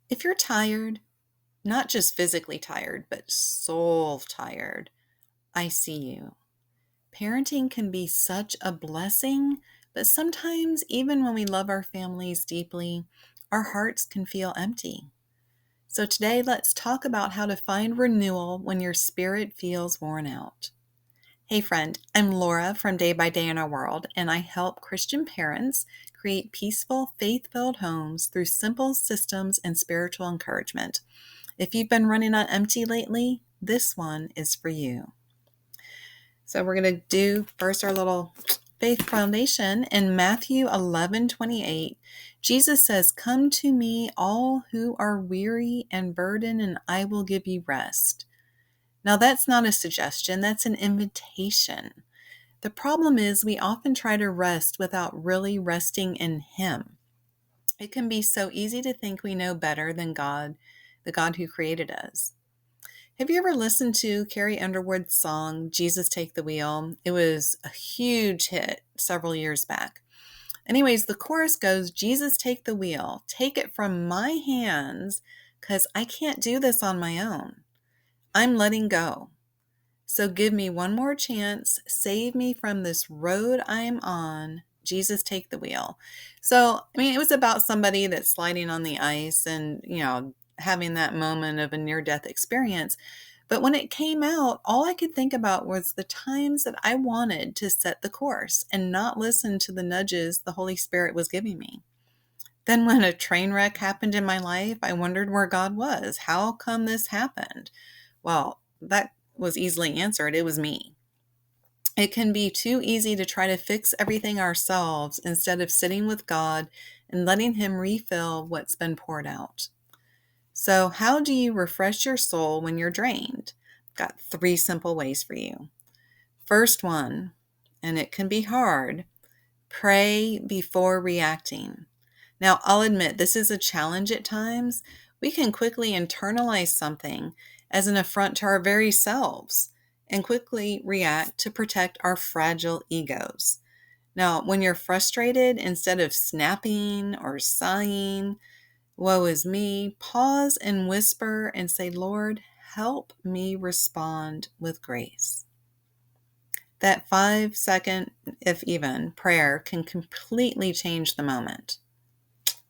If you're tired, not just physically tired, but soul tired, I see you. Parenting can be such a blessing, but sometimes, even when we love our families deeply, our hearts can feel empty. So, today, let's talk about how to find renewal when your spirit feels worn out. Hey, friend, I'm Laura from Day by Day in Our World, and I help Christian parents create peaceful, faith filled homes through simple systems and spiritual encouragement. If you've been running on empty lately, this one is for you. So we're going to do first our little faith foundation. In Matthew 11:28, Jesus says, "Come to me, all who are weary and burdened, and I will give you rest." Now, that's not a suggestion, that's an invitation. The problem is we often try to rest without really resting in Him. It can be so easy to think we know better than God, the God who created us. Have you ever listened to Carrie Underwood's song, Jesus Take the Wheel? It was a huge hit several years back. Anyways, the chorus goes, Jesus, take the wheel. Take it from my hands because I can't do this on my own. I'm letting go. So give me one more chance. Save me from this road I'm on. Jesus, take the wheel. So, it was about somebody that's sliding on the ice and, having that moment of a near-death experience. But when it came out, all I could think about was the times that I wanted to set the course and not listen to the nudges the Holy Spirit was giving me. Then when a train wreck happened in my life, I wondered where God was. How come this happened? Well, that was easily answered. It was me. It can be too easy to try to fix everything ourselves instead of sitting with God and letting Him refill what's been poured out. So, how do you refresh your soul when you're drained? I've got 3 simple ways for you. First one, and it can be hard, pray before reacting. Now, I'll admit this is a challenge at times. We can quickly internalize something as an affront to our very selves and quickly react to protect our fragile egos. Now, when you're frustrated, instead of snapping or sighing, woe is me, pause and whisper and say, Lord, help me respond with grace. That 5-second, if even, prayer can completely change the moment.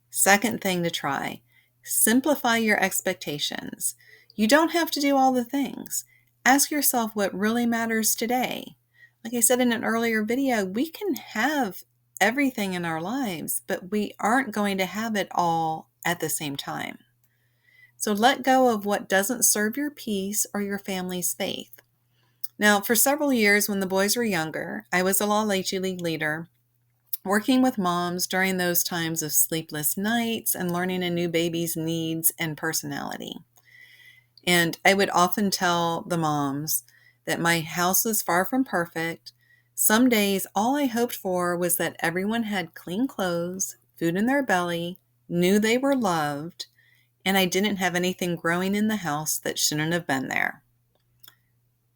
Second thing to try, simplify your expectations. You don't have to do all the things. Ask yourself what really matters today. Like I said in an earlier video, we can have everything in our lives, but we aren't going to have it all at the same time. So let go of what doesn't serve your peace or your family's faith. Now, for several years when the boys were younger, I was a La Leche League leader, working with moms during those times of sleepless nights and learning a new baby's needs and personality. And I would often tell the moms that my house was far from perfect. Some days, all I hoped for was that everyone had clean clothes, food in their belly, knew they were loved, and I didn't have anything growing in the house that shouldn't have been there.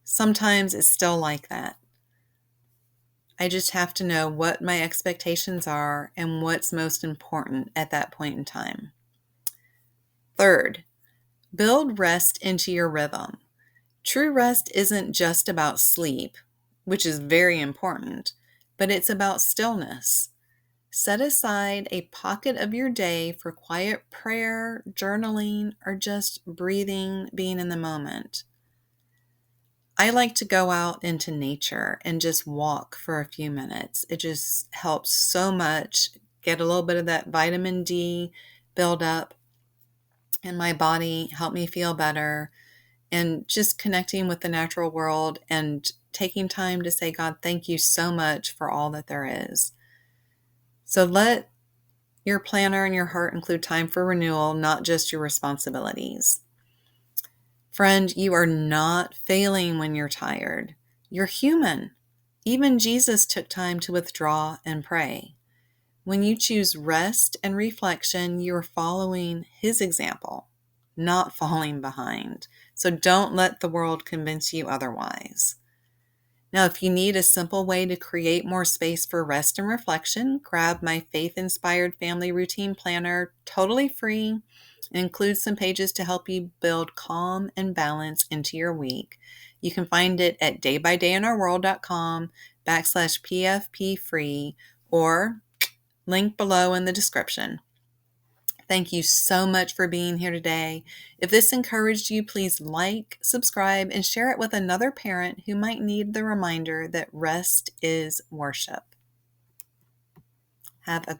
Sometimes it's still like that. I just have to know what my expectations are and what's most important at that point in time. Third, build rest into your rhythm. True rest isn't just about sleep, which is very important, but it's about stillness. Set aside a pocket of your day for quiet prayer, journaling, or just breathing, being in the moment. I like to go out into nature and just walk for a few minutes. It just helps so much. Get a little bit of that vitamin D build up in my body, help me feel better, and just connecting with the natural world and taking time to say, God, thank you so much for all that there is. So let your planner and your heart include time for renewal, not just your responsibilities. Friend, you are not failing when you're tired. You're human. Even Jesus took time to withdraw and pray. When you choose rest and reflection, you're following His example, not falling behind. So don't let the world convince you otherwise. Now, if you need a simple way to create more space for rest and reflection, grab my Faith-Inspired Family Routine Planner, totally free. It includes some pages to help you build calm and balance into your week. You can find it at daybydayinourworld.com/PFP free or link below in the description. Thank you so much for being here today. If this encouraged you, please like, subscribe, and share it with another parent who might need the reminder that rest is worship. Have a